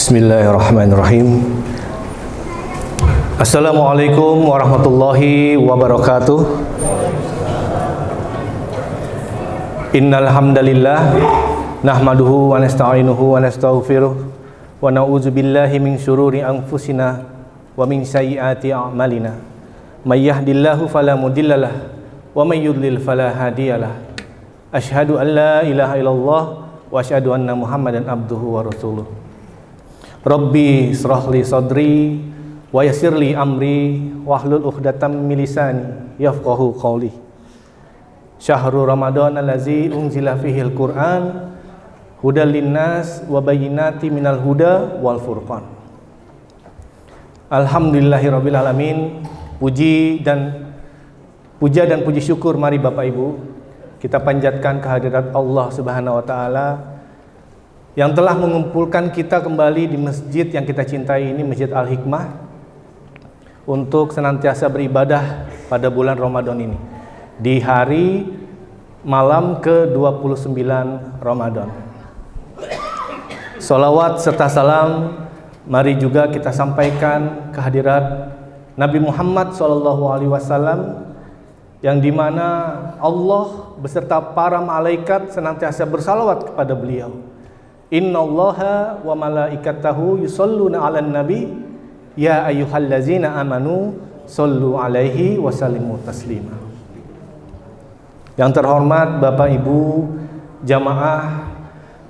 Bismillahirrahmanirrahim. Assalamualaikum warahmatullahi wabarakatuh. Innal hamdalillah nahmaduhu wa nasta'inuhu wa nastaghfiruh wa na'udzu billahi min syururi anfusina wa min sayyiati a'malina. May yahdihillahu fala mudhillalah wa may yudlil fala hadiyalah. Asyhadu an la ilaha illallah wa asyhadu anna Muhammadan abduhu wa rasuluh. Rabbi israhli sadri wa yassirli amri wahlul 'uqdatam min lisani yafqahu qawli. Syahrul Ramadan allazi unzila fihil Qur'an hudal linnas wa bayyinati minal huda wal furqan. Alhamdulillahirabbil alamin. Puja dan puji syukur mari Bapak Ibu kita panjatkan kehadirat Allah Subhanahu wa taala yang telah mengumpulkan kita kembali di masjid yang kita cintai ini, Masjid Al-Hikmah, untuk senantiasa beribadah pada bulan Ramadan ini, di hari malam ke-29 Ramadan. Salawat serta salam mari juga kita sampaikan kehadirat Nabi Muhammad SAW, yang dimana Allah beserta para malaikat senantiasa bersalawat kepada beliau. Innallaha wa malaikatahu yusholluna 'alan nabi ya ayyuhallazina amanu shollu 'alaihi wa sallimu taslima. Yang terhormat Bapak Ibu jamaah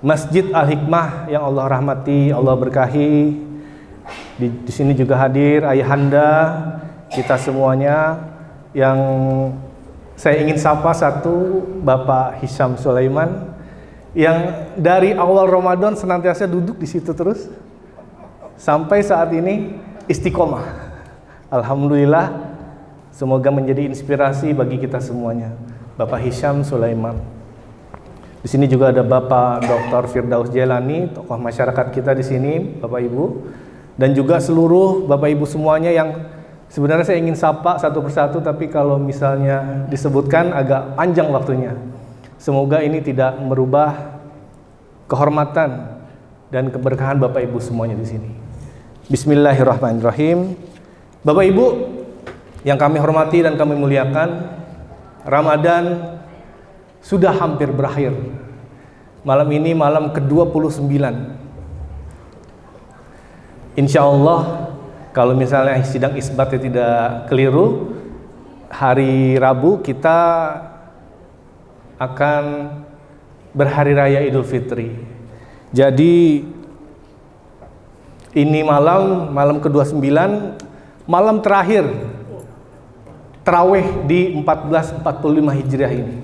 Masjid Al-Hikmah yang Allah rahmati, Allah berkahi. Di sini juga hadir ayahanda kita semuanya, yang saya ingin sapa satu, Bapak Hisham Sulaiman, yang dari awal Ramadan senantiasa duduk di situ terus sampai saat ini istiqomah. Alhamdulillah, semoga menjadi inspirasi bagi kita semuanya, Bapak Hisham Sulaiman. Di sini juga ada Bapak Dr. Firdaus Jailani, tokoh masyarakat kita di sini, Bapak Ibu, dan juga seluruh Bapak Ibu semuanya yang sebenarnya saya ingin sapa satu persatu, tapi kalau misalnya disebutkan agak panjang waktunya. Semoga ini tidak merubah kehormatan dan keberkahan Bapak Ibu semuanya di sini. Bismillahirrahmanirrahim. Bapak Ibu yang kami hormati dan kami muliakan, Ramadan sudah hampir berakhir. Malam ini malam ke-29. Insya Allah, kalau misalnya sidang isbatnya tidak keliru, hari Rabu kita akan berhari raya Idul Fitri. Jadi ini malam ke-29, malam terakhir tarawih di 1445 Hijriah ini.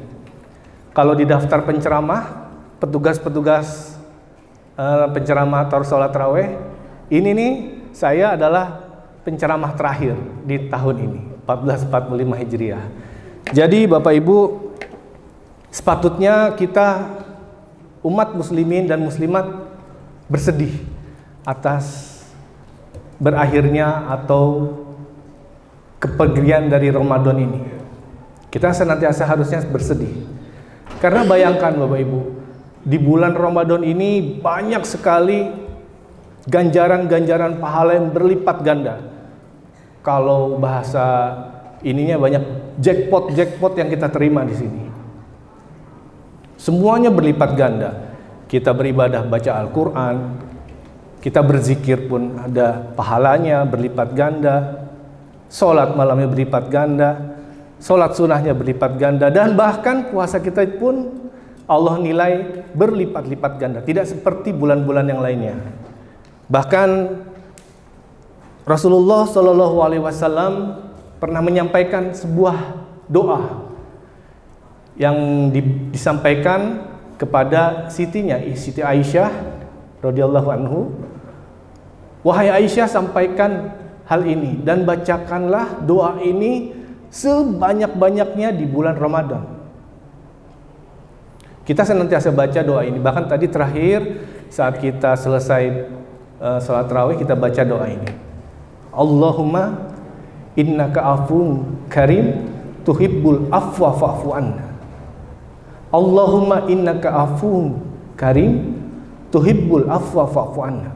Kalau di daftar penceramah, petugas-petugas penceramah atau sholat tarawih, ini nih saya adalah penceramah terakhir di tahun ini, 1445 Hijriah. Jadi Bapak Ibu, sepatutnya kita umat muslimin dan muslimat bersedih atas berakhirnya atau kepergian dari Ramadan ini. Kita senantiasa harusnya bersedih. Karena bayangkan Bapak Ibu, di bulan Ramadan ini banyak sekali ganjaran-ganjaran pahala yang berlipat ganda. Kalau bahasa ininya banyak jackpot yang kita terima di sini. Semuanya berlipat ganda. Kita beribadah baca Al-Quran, kita berzikir pun ada pahalanya berlipat ganda. Sholat malamnya berlipat ganda, sholat sunnahnya berlipat ganda, dan bahkan puasa kita pun Allah nilai berlipat-lipat ganda. Tidak seperti bulan-bulan yang lainnya. Bahkan Rasulullah SAW pernah menyampaikan sebuah doa yang disampaikan kepada Siti Aisyah radhiyallahu anhu. Wahai Aisyah, sampaikan hal ini dan bacakanlah doa ini sebanyak-banyaknya di bulan Ramadan. Kita senantiasa baca doa ini. Bahkan tadi terakhir saat kita selesai salat tarawih, kita baca doa ini. Allahumma innaka afuwwun karim tuhibbul afwa fa'fu anna. Allahumma innaka afuwwun karim tuhibbul afwa fa'fu anna.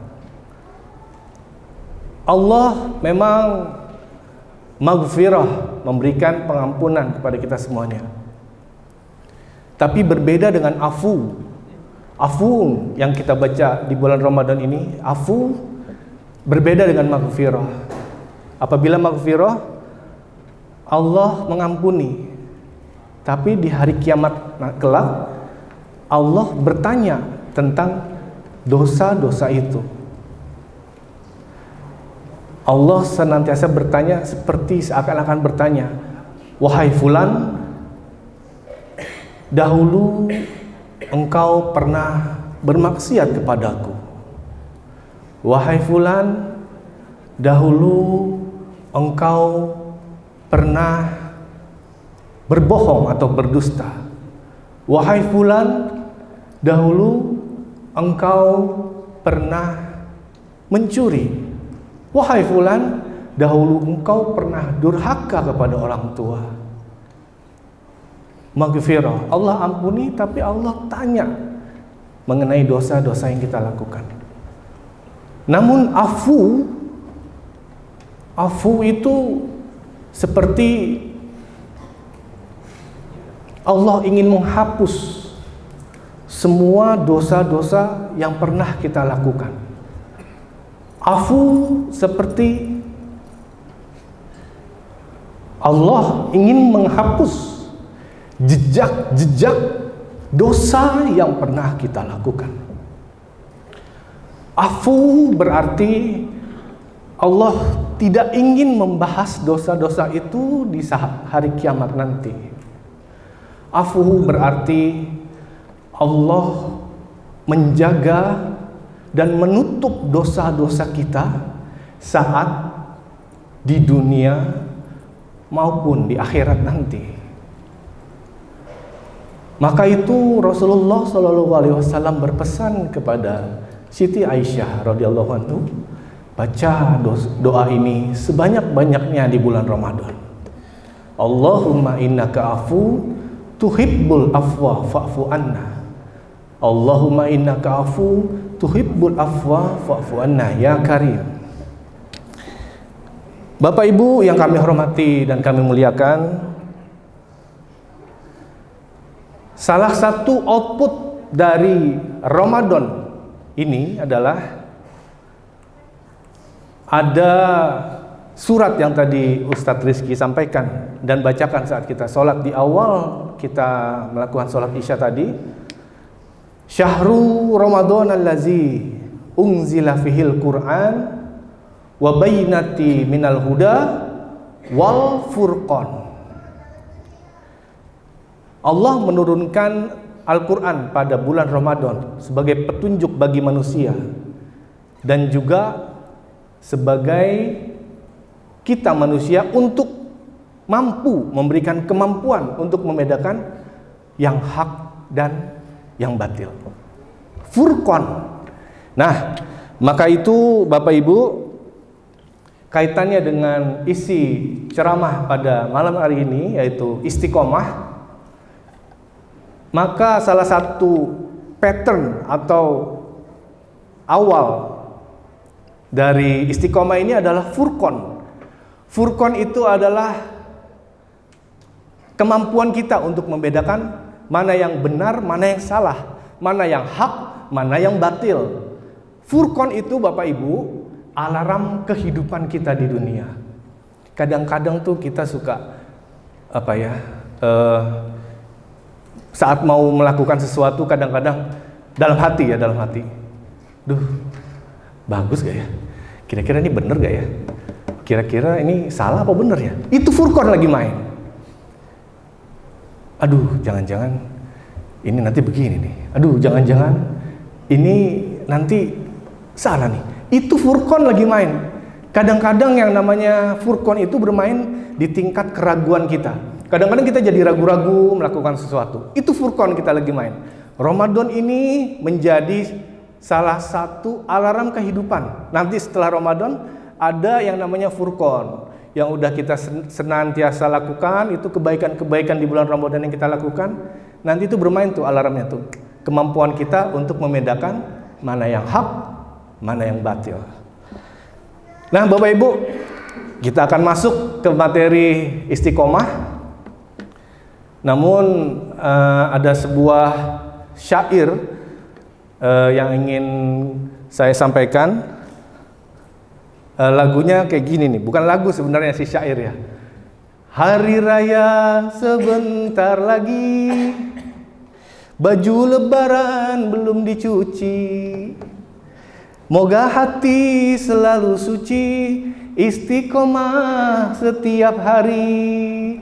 Allah memang maghfirah, memberikan pengampunan kepada kita semuanya. Tapi berbeda dengan afu. Afu yang kita baca di bulan Ramadan ini, afu berbeda dengan maghfirah. Apabila maghfirah, Allah mengampuni. Tapi di hari kiamat kelak, Allah bertanya tentang dosa-dosa itu. Allah senantiasa bertanya seperti seakan-akan bertanya, wahai fulan, dahulu engkau pernah bermaksiat kepadaku. Wahai fulan, dahulu engkau pernah berbohong atau berdusta. Wahai fulan, dahulu engkau pernah mencuri. Wahai fulan, dahulu engkau pernah durhaka kepada orang tua. Maghfirah, Allah ampuni, tapi Allah tanya mengenai dosa-dosa yang kita lakukan. Namun afu itu seperti Allah ingin menghapus semua dosa-dosa yang pernah kita lakukan. Afu seperti Allah ingin menghapus jejak-jejak dosa yang pernah kita lakukan. Afu berarti Allah tidak ingin membahas dosa-dosa itu di hari kiamat nanti. Afu berarti Allah menjaga dan menutup dosa-dosa kita saat di dunia maupun di akhirat nanti. Maka itu Rasulullah SAW berpesan kepada Siti Aisyah radhiyallahu anhu, baca doa ini sebanyak-banyaknya di bulan Ramadan. Allahumma innaka afu tuhibbul afwa fa'fu anna. Allahumma innaka afu tuhibbul afwa fa'fu anna ya karim. Bapak Ibu yang kami hormati dan kami muliakan, salah satu output dari Ramadan ini adalah ada surat yang tadi Ustadz Rizky sampaikan dan bacakan saat kita sholat di awal kita melakukan sholat Isya tadi. Syahru Ramadan allazi unzila fihil Qur'an wa bainati minal huda wal furqan. Allah menurunkan Al-Quran pada bulan Ramadan sebagai petunjuk bagi manusia dan juga sebagai kita manusia untuk mampu memberikan kemampuan untuk membedakan yang hak dan yang batil. Furqan. Nah, maka itu Bapak Ibu, kaitannya dengan isi ceramah pada malam hari ini yaitu istiqomah. Maka salah satu pattern atau awal dari istiqomah ini adalah furqan. Furqan itu adalah kemampuan kita untuk membedakan mana yang benar, mana yang salah, mana yang hak, mana yang batil. Furqan itu Bapak Ibu alarm kehidupan kita di dunia. Kadang-kadang tuh kita suka saat mau melakukan sesuatu kadang-kadang dalam hati, duh, bagus gak ya? Kira-kira ini bener gak ya? Kira-kira ini salah apa bener ya? Itu furqan lagi main. Aduh, jangan-jangan ini nanti begini nih. Aduh, jangan-jangan ini nanti salah nih. Itu furqan lagi main. Kadang-kadang yang namanya furqan itu bermain di tingkat keraguan kita. Kadang-kadang kita jadi ragu-ragu melakukan sesuatu. Itu furqan kita lagi main. Ramadan ini menjadi salah satu alarm kehidupan. Nanti setelah Ramadan ada yang namanya furqan yang udah kita senantiasa lakukan, itu kebaikan-kebaikan di bulan Ramadan yang kita lakukan. Nanti itu bermain tuh alarmnya tuh. Kemampuan kita untuk membedakan mana yang hak, mana yang batil. Nah, Bapak Ibu, kita akan masuk ke materi istiqomah. Namun ada sebuah syair yang ingin saya sampaikan. Lagunya kayak gini nih, bukan lagu sebenarnya sih, syair ya. Hari raya sebentar lagi, baju lebaran belum dicuci, moga hati selalu suci, istiqomah setiap hari.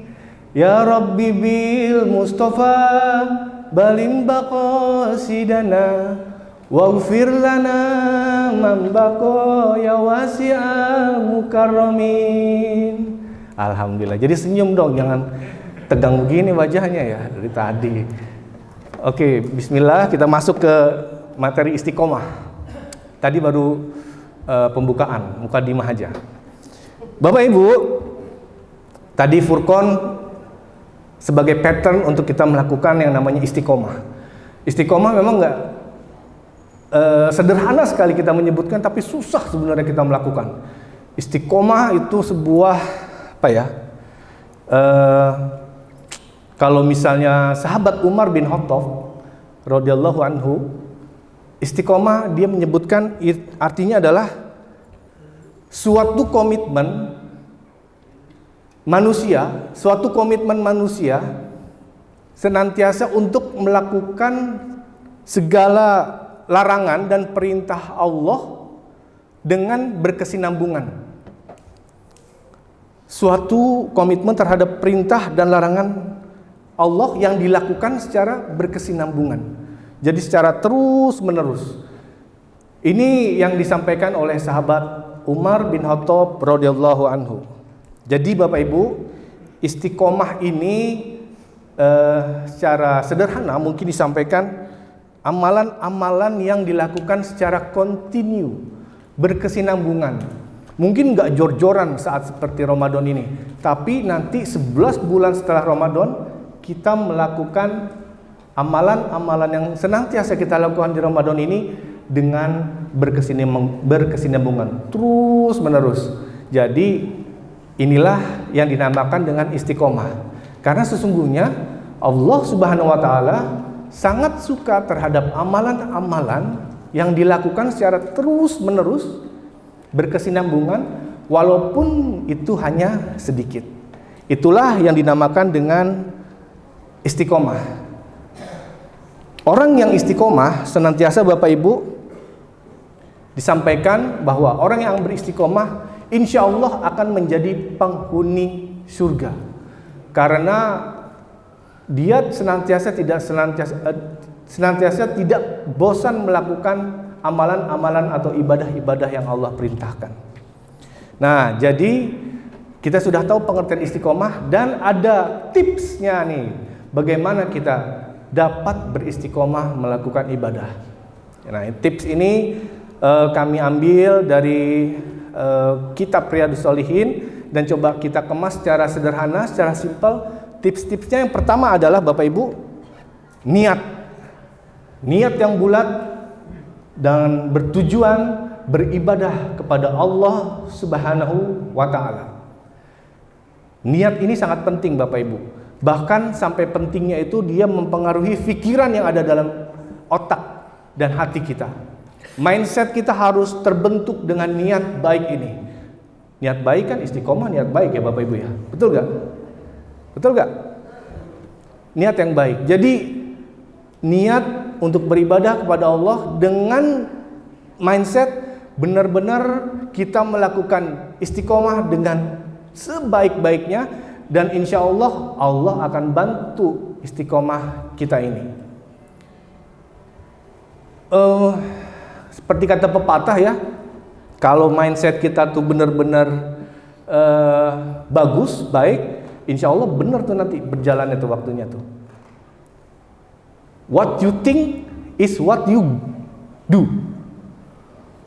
Ya Rabbi bil Mustafa balim baqasidana waghfir lana man baqa ya wasi'al mukarramin. Alhamdulillah. Jadi senyum dong, jangan tegang begini wajahnya ya dari tadi. Oke, bismillah, kita masuk ke materi istiqomah. Tadi baru pembukaan, mukadimah aja. Bapak Ibu, tadi Furqan sebagai pattern untuk kita melakukan yang namanya istiqomah. Istiqomah memang nggak sederhana sekali kita menyebutkan, tapi susah sebenarnya kita melakukan. Istiqomah itu sebuah apa ya? Kalau misalnya sahabat Umar bin Khattab radhiyallahu anhu, istiqomah dia menyebutkan artinya adalah suatu komitmen manusia, senantiasa untuk melakukan segala larangan dan perintah Allah dengan berkesinambungan. Suatu komitmen terhadap perintah dan larangan Allah yang dilakukan secara berkesinambungan. Jadi secara terus menerus. Ini yang disampaikan oleh sahabat Umar bin Khattab radhiyallahu anhu. Jadi Bapak Ibu, istiqomah ini secara sederhana mungkin disampaikan amalan-amalan yang dilakukan secara kontinu, berkesinambungan. Mungkin nggak jor-joran saat seperti Ramadan ini, tapi nanti 11 bulan setelah Ramadan kita melakukan amalan-amalan yang senantiasa kita lakukan di Ramadan ini dengan berkesinambungan terus menerus. Jadi inilah yang dinamakan dengan istiqomah. Karena sesungguhnya Allah Subhanahu wa taala sangat suka terhadap amalan-amalan yang dilakukan secara terus menerus, berkesinambungan, walaupun itu hanya sedikit. Itulah yang dinamakan dengan istiqomah. Orang yang istiqomah senantiasa Bapak Ibu disampaikan bahwa orang yang beristiqomah insya Allah akan menjadi penghuni surga. Karena dia senantiasa tidak bosan melakukan amalan-amalan atau ibadah-ibadah yang Allah perintahkan. Nah, jadi kita sudah tahu pengertian istiqomah dan ada tipsnya nih, bagaimana kita dapat beristiqomah melakukan ibadah. Nah, tips ini kami ambil dari kitab Riyadhus Shalihin dan coba kita kemas secara sederhana, secara simpel. Tips-tipsnya yang pertama adalah Bapak Ibu, niat yang bulat dan bertujuan beribadah kepada Allah Subhanahu wa taala. Niat ini sangat penting Bapak Ibu. Bahkan sampai pentingnya itu dia mempengaruhi pikiran yang ada dalam otak dan hati kita. Mindset kita harus terbentuk dengan niat baik ini. Niat baik kan istiqomah, niat baik ya Bapak Ibu ya. Betul gak? Betul gak? Niat yang baik. Jadi niat untuk beribadah kepada Allah dengan mindset benar-benar kita melakukan istiqomah dengan sebaik-baiknya, dan insya Allah Allah akan bantu istiqomah kita ini. Seperti kata pepatah ya, kalau mindset kita tuh benar-benar bagus, baik, insya Allah benar tuh nanti berjalannya tuh waktunya tuh. What you think is what you do.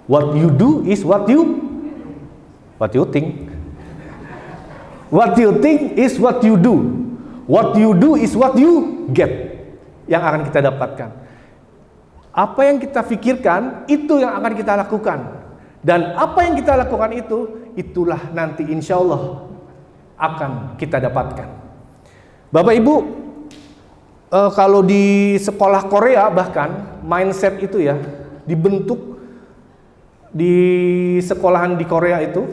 What you do is what you think. What you think is what you do. What you do is what you get. Yang akan kita dapatkan. Apa yang kita pikirkan, itu yang akan kita lakukan. Dan apa yang kita lakukan itu, itulah nanti insya Allah akan kita dapatkan. Bapak Ibu, kalau di sekolah Korea bahkan mindset itu ya dibentuk di sekolahan di Korea itu,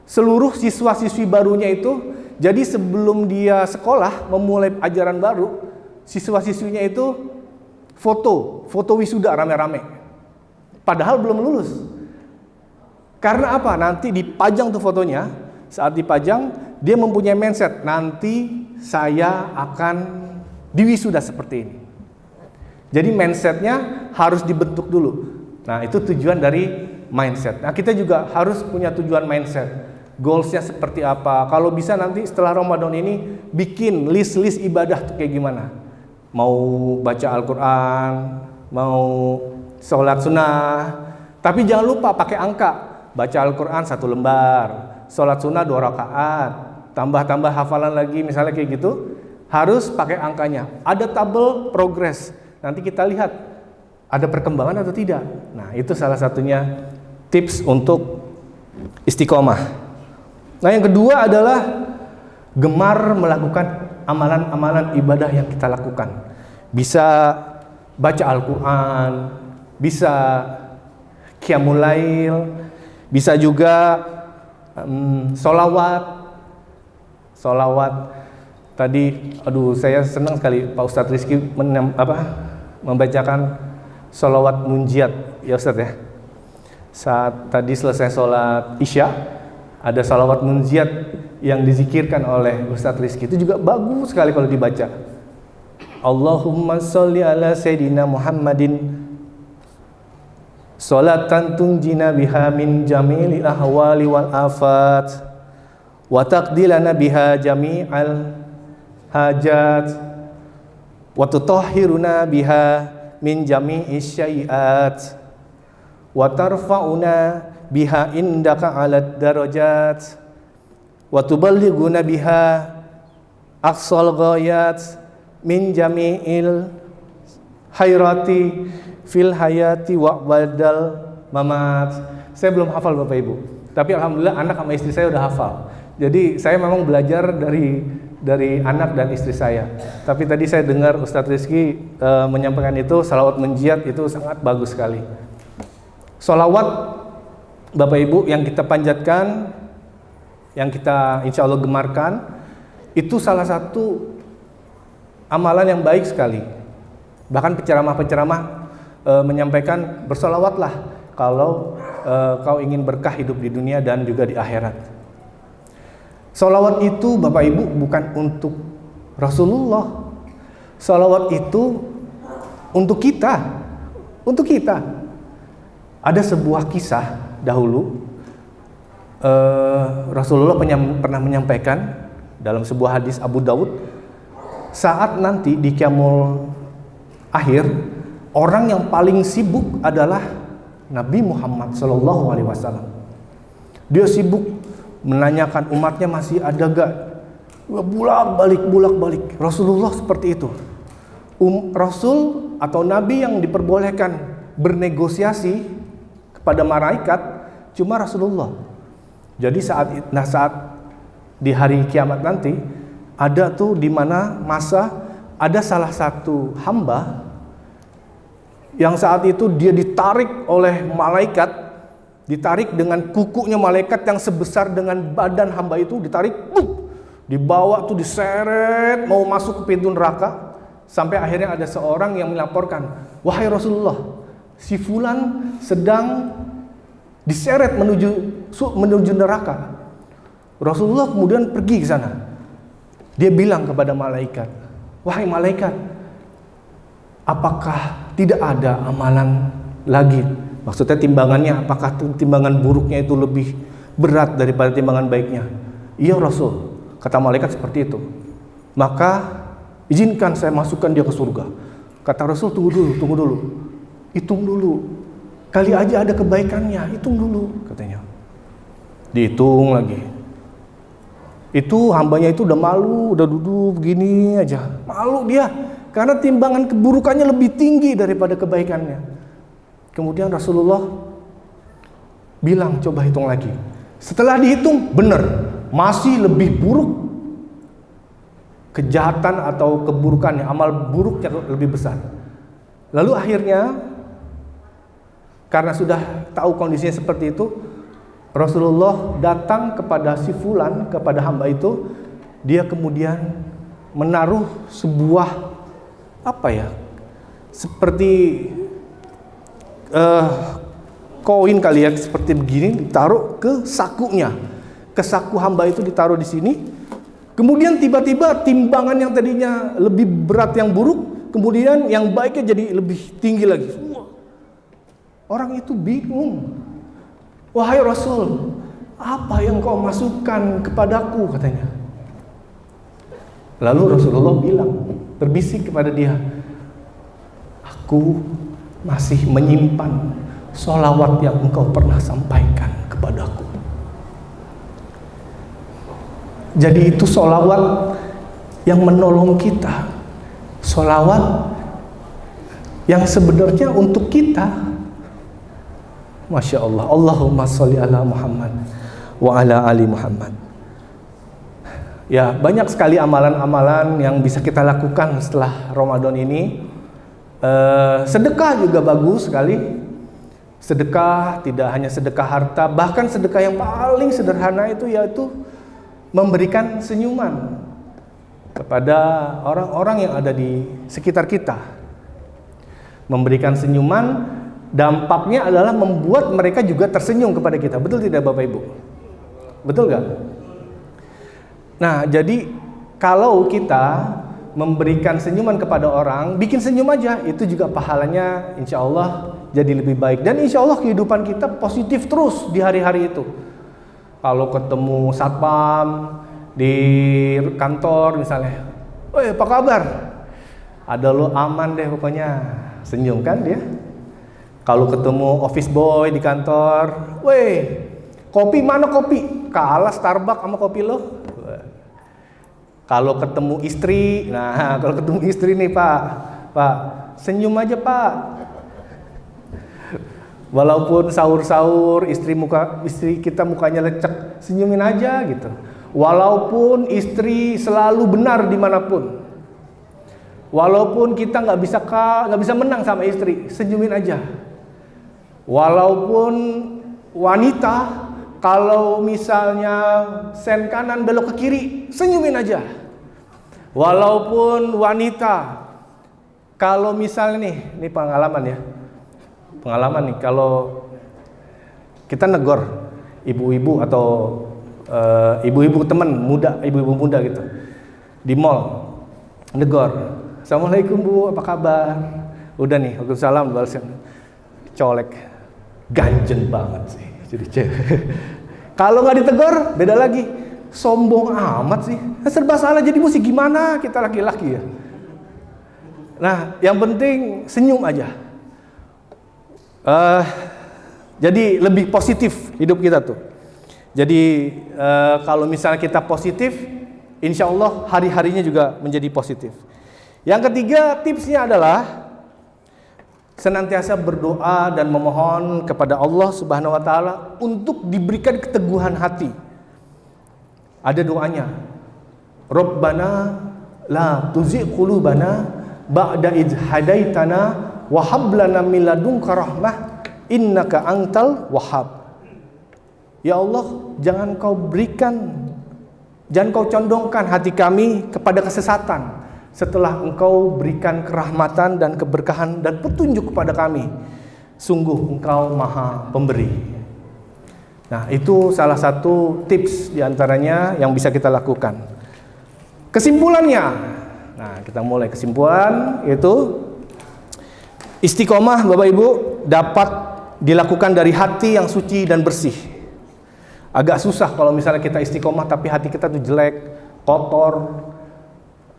seluruh siswa-siswi barunya itu, jadi sebelum dia sekolah memulai ajaran baru, siswa-siswinya itu foto wisuda rame-rame. Padahal belum lulus. Karena apa? Nanti dipajang tuh fotonya. Saat dipajang, dia mempunyai mindset, nanti saya akan diwisuda seperti ini. Jadi mindsetnya harus dibentuk dulu. Nah, itu tujuan dari mindset. Nah, kita juga harus punya tujuan mindset. Goalsnya seperti apa? Kalau bisa nanti setelah Ramadan ini bikin list-list ibadah tuh kayak gimana? Mau baca Al-Quran, mau sholat sunnah, tapi jangan lupa pakai angka. Baca Al-Quran 1 lembar, sholat sunnah 2 rakaat, tambah-tambah hafalan lagi misalnya kayak gitu, harus pakai angkanya. Ada tabel progress, nanti kita lihat ada perkembangan atau tidak. Nah, itu salah satunya tips untuk istiqomah. Nah, yang kedua adalah gemar melakukan amalan-amalan ibadah yang kita lakukan. Bisa baca Al-Quran, bisa qiyamul lail, bisa juga solawat. Tadi, saya senang sekali Pak Ustadz Rizky membacakan solawat munjiat, ya Ustadz ya. Saat tadi selesai sholat Isya, ada solawat munjiat yang dizikirkan oleh Ustadz Rizky. Itu juga bagus sekali kalau dibaca. Allahumma sholli ala Sayyidina Muhammadin sholatan tunjina biha min jami'il ahwali wal afat wa taqdilana biha jami'al hajat wa tutahhiruna biha min jami'is syai'at wa tarfa'una biha indaka 'alad darajat wa tuballighuna biha aqsal ghayat min jami'il khairati fil hayati wa badal mamat. Saya belum hafal Bapak Ibu, tapi alhamdulillah anak sama istri saya udah hafal. Jadi saya memang belajar dari anak dan istri saya. Tapi tadi saya dengar Ustadz Rizky menyampaikan itu, salawat munjiat itu sangat bagus sekali. Salawat Bapak Ibu yang kita panjatkan, yang kita insya Allah gemarkan, itu salah satu amalan yang baik sekali. Bahkan penceramah-penceramah menyampaikan bersolawatlah kalau kau ingin berkah hidup di dunia dan juga di akhirat. Solawat itu Bapak Ibu bukan untuk Rasulullah. Solawat itu untuk kita. Untuk kita. Ada sebuah kisah dahulu, Rasulullah pernah menyampaikan dalam sebuah hadis Abu Daud, saat nanti di Qiyamul Akhir, orang yang paling sibuk adalah Nabi Muhammad SAW. Dia sibuk menanyakan umatnya masih ada gak, bulak-balik. Rasulullah seperti itu. Rasul atau Nabi yang diperbolehkan bernegosiasi kepada malaikat cuma Rasulullah. Jadi saat di hari kiamat nanti ada tuh di mana masa ada salah satu hamba yang saat itu dia ditarik oleh malaikat, ditarik dengan kukunya malaikat yang sebesar dengan badan hamba itu, ditarik, dibawa tuh diseret mau masuk ke pintu neraka, sampai akhirnya ada seorang yang melaporkan, wahai Rasulullah, si fulan sedang diseret menuju neraka. Rasulullah kemudian pergi ke sana. Dia bilang kepada malaikat, wahai malaikat, apakah tidak ada amalan lagi? Maksudnya timbangannya, apakah timbangan buruknya itu lebih berat daripada timbangan baiknya? Iya Rasul, kata malaikat seperti itu. Maka izinkan saya masukkan dia ke surga. Kata Rasul, tunggu dulu. Hitung dulu. Kali aja ada kebaikannya, hitung dulu katanya. Dihitung lagi. Itu hambanya itu udah malu, udah duduk begini aja. Malu dia, karena timbangan keburukannya lebih tinggi daripada kebaikannya. Kemudian Rasulullah bilang, coba hitung lagi. Setelah dihitung, benar, masih lebih buruk kejahatan atau keburukannya, amal buruknya lebih besar. Lalu akhirnya, karena sudah tahu kondisinya seperti itu, Rasulullah datang kepada si fulan, kepada hamba itu. Dia kemudian menaruh sebuah seperti koin kali ya, seperti begini, ditaruh ke sakunya. Ke saku hamba itu ditaruh di sini. Kemudian tiba-tiba timbangan yang tadinya lebih berat yang buruk, kemudian yang baiknya jadi lebih tinggi lagi. Orang itu bingung. Wahai Rasul, apa yang kau masukkan kepadaku, katanya. Lalu Rasulullah bilang, berbisik kepada dia, aku masih menyimpan sholawat yang engkau pernah sampaikan kepadaku. Jadi itu sholawat yang menolong kita, sholawat yang sebenarnya untuk kita. Masya Allah. Allahumma sholli ala Muhammad wa ala ali Muhammad. Ya, banyak sekali amalan-amalan yang bisa kita lakukan setelah Ramadan ini. Sedekah juga bagus sekali. Sedekah tidak hanya sedekah harta, bahkan sedekah yang paling sederhana itu yaitu memberikan senyuman kepada orang-orang yang ada di sekitar kita. Memberikan senyuman, dampaknya adalah membuat mereka juga tersenyum kepada kita. Betul tidak Bapak Ibu? Betul gak? Nah, jadi kalau kita memberikan senyuman kepada orang, bikin senyum aja, itu juga pahalanya insya Allah jadi lebih baik. Dan insya Allah kehidupan kita positif terus di hari-hari itu. Kalau ketemu satpam di kantor misalnya, "Woi, apa kabar?" Ada lo, aman deh pokoknya. Senyum kan dia. Kalau ketemu office boy di kantor, "Woi, kopi mana kopi?" Kalah Starbucks sama kopi lo. Kalau ketemu istri, kalau ketemu istri nih Pak, senyum aja Pak. Walaupun sahur-sahur istri kita mukanya lecek, senyumin aja gitu. Walaupun istri selalu benar dimanapun, walaupun kita nggak bisa menang sama istri, senyumin aja. Walaupun wanita kalau misalnya sen kanan belok ke kiri, senyumin aja. Walaupun wanita kalau misalnya nih pengalaman ya. Pengalaman nih, kalau kita negor ibu-ibu atau ibu-ibu teman muda, ibu-ibu muda gitu di mall, negor, "Assalamualaikum Bu, apa kabar?" Udah nih, waalaikumsalam, colek, ganjen banget sih jadi cewek. Kalau nggak ditegur, beda lagi, sombong amat sih, serba salah jadi mesti gimana kita laki-laki ya. Nah, yang penting senyum aja. Jadi lebih positif hidup kita tuh. Jadi kalau misalnya kita positif, insya Allah hari-harinya juga menjadi positif. Yang ketiga tipsnya adalah senantiasa berdoa dan memohon kepada Allah Subhanahu wa taala untuk diberikan keteguhan hati. Ada doanya. Rabbana la tuzigh qulubana ba'da idh hadaitana wa hab lana min ladunka rahmah innaka antal wahhab. Ya Allah, jangan kau condongkan hati kami kepada kesesatan setelah engkau berikan kerahmatan dan keberkahan dan petunjuk kepada kami. Sungguh engkau maha pemberi. Nah, itu salah satu tips diantaranya yang bisa kita lakukan. Kesimpulannya, nah kita mulai kesimpulan, yaitu istiqomah Bapak Ibu dapat dilakukan dari hati yang suci dan bersih. Agak susah kalau misalnya kita istiqomah tapi hati kita tuh jelek, kotor,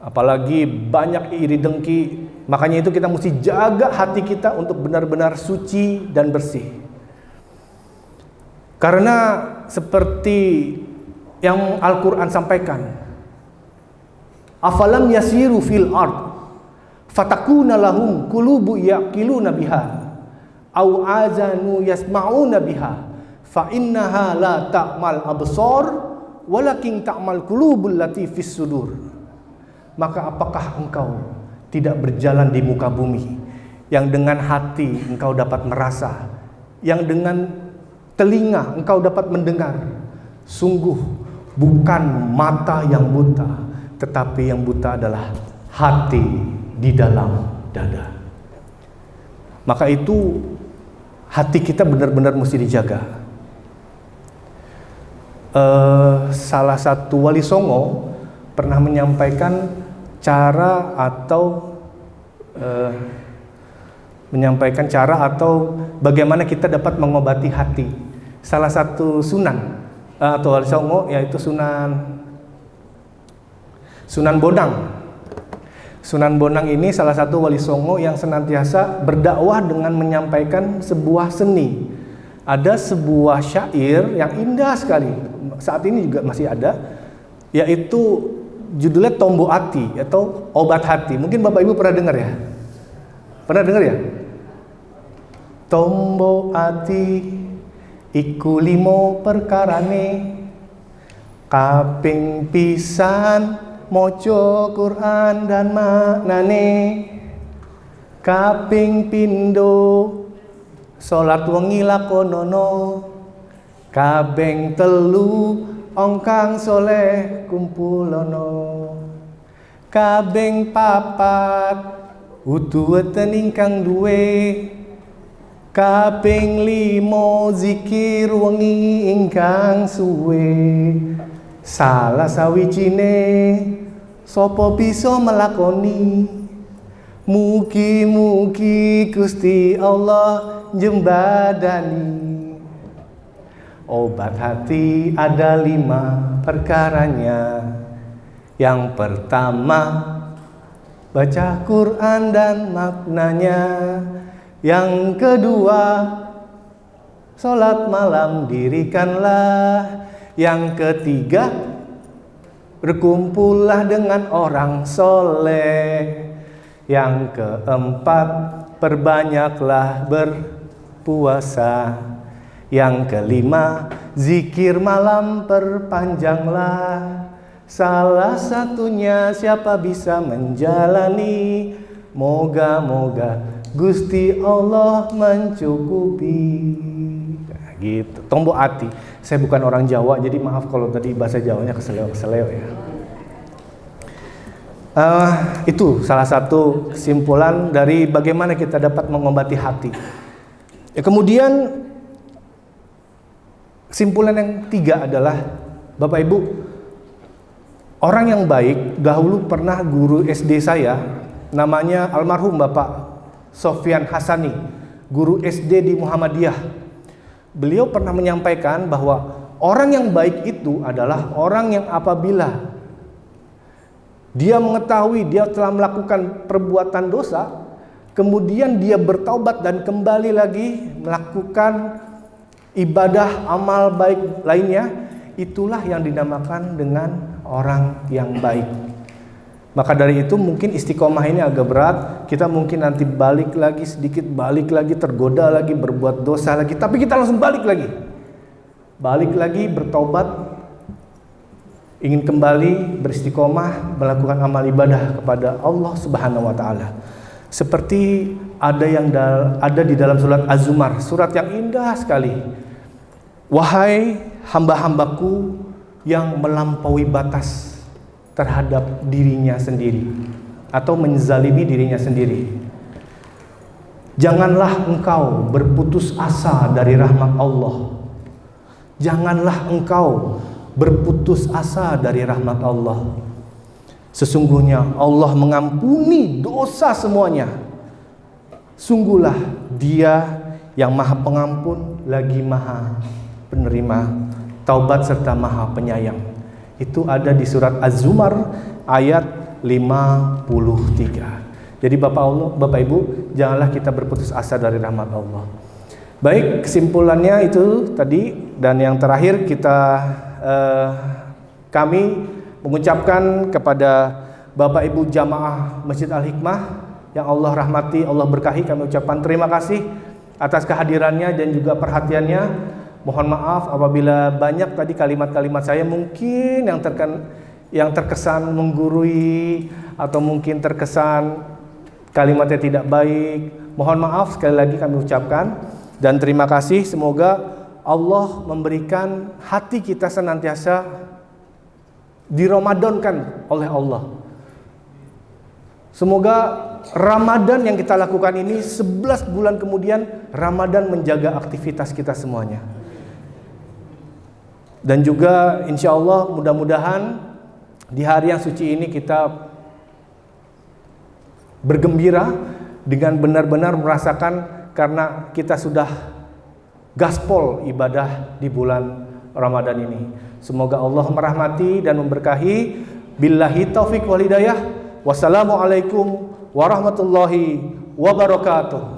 apalagi banyak iri dengki. Makanya itu kita mesti jaga hati kita untuk benar-benar suci dan bersih. Karena seperti yang Al-Quran sampaikan, afalam yasiru fil ard fatakuna lahum qulubu yaqiluna biha au azanu yasma'una biha fa innaha la ta'mal absar walakin ta'mal qulubul lati fis sudur. Maka apakah engkau tidak berjalan di muka bumi yang dengan hati engkau dapat merasa, yang dengan telinga engkau dapat mendengar? Sungguh bukan mata yang buta, tetapi yang buta adalah hati di dalam dada. Maka itu hati kita benar-benar mesti dijaga. Salah satu wali songo pernah menyampaikan cara atau bagaimana kita dapat mengobati hati. Salah satu sunan atau wali songo yaitu Sunan Bonang. Sunan Bonang ini salah satu wali songo yang senantiasa berdakwah dengan menyampaikan sebuah seni. Ada sebuah syair yang indah sekali, saat ini juga masih ada, yaitu judulnya Tombo Ati atau Obat Hati. Mungkin Bapak Ibu pernah dengar ya? Pernah dengar ya? Tombo ati iku limo perkarane, kaping pisan moco Quran dan maknane, kaping pindo salat wengi lakonono, kaping telu ongkang soleh kumpulono, kaping papat utu weten ingkang duwe, kaping limo zikir wengi ingkang suwe. Salah sawijine sapa bisa melakoni, mugi-mugi Gusti Allah jembadani. Obat hati ada 5 perkaranya. Yang pertama, baca Quran dan maknanya. Yang kedua, sholat malam dirikanlah. Yang ketiga, berkumpullah dengan orang soleh. Yang keempat, perbanyaklah berpuasa. Yang kelima, zikir malam perpanjanglah. Salah satunya siapa bisa menjalani, moga-moga Gusti Allah mencukupi. Nah, gitu. Tombo ati. Saya bukan orang Jawa, jadi maaf kalau tadi bahasa Jawanya keseleo ya. Itu salah satu kesimpulan dari bagaimana kita dapat mengobati hati. Kemudian kesimpulan yang 3 adalah, Bapak Ibu, orang yang baik, dahulu pernah guru SD saya, namanya almarhum Bapak Sofyan Hasani, guru SD di Muhammadiyah. Beliau pernah menyampaikan bahwa orang yang baik itu adalah orang yang apabila dia mengetahui dia telah melakukan perbuatan dosa, kemudian dia bertaubat dan kembali lagi melakukan ibadah amal baik lainnya, itulah yang dinamakan dengan orang yang baik. Maka dari itu mungkin istiqomah ini agak berat. Kita mungkin nanti balik lagi sedikit, balik lagi, tergoda lagi, berbuat dosa lagi. Tapi kita langsung balik lagi. Balik lagi, bertobat, ingin kembali beristiqomah, melakukan amal ibadah kepada Allah Subhanahu wa Ta'ala. Seperti ada di dalam surat Az-Zumar, surat yang indah sekali. Wahai hamba-hambaku yang melampaui batas terhadap dirinya sendiri atau menzalimi dirinya sendiri, janganlah engkau berputus asa dari rahmat Allah. Janganlah engkau berputus asa dari rahmat Allah. Sesungguhnya Allah mengampuni dosa semuanya. Sungguhlah Dia yang Maha Pengampun lagi Maha Penerima taubat serta Maha Penyayang. Itu ada di surat Az-Zumar ayat 53. Jadi Bapak Ibu, janganlah kita berputus asa dari rahmat Allah. Baik, kesimpulannya itu tadi. Dan yang terakhir kami mengucapkan kepada Bapak Ibu jamaah Masjid Al-Hikmah yang Allah rahmati, Allah berkahi, kami ucapkan terima kasih atas kehadirannya dan juga perhatiannya. Mohon maaf apabila banyak tadi kalimat-kalimat saya mungkin yang terkesan menggurui atau mungkin terkesan kalimatnya tidak baik. Mohon maaf sekali lagi kami ucapkan, dan terima kasih. Semoga Allah memberikan hati kita senantiasa diramadankan oleh Allah. Semoga Ramadan yang kita lakukan ini 11 bulan kemudian Ramadan menjaga aktivitas kita semuanya. Dan juga insya Allah mudah-mudahan di hari yang suci ini kita bergembira dengan benar-benar merasakan, karena kita sudah gaspol ibadah di bulan Ramadan ini. Semoga Allah merahmati dan memberkahi. Billahi taufik wal hidayah. Wassalamualaikum warahmatullahi wabarakatuh.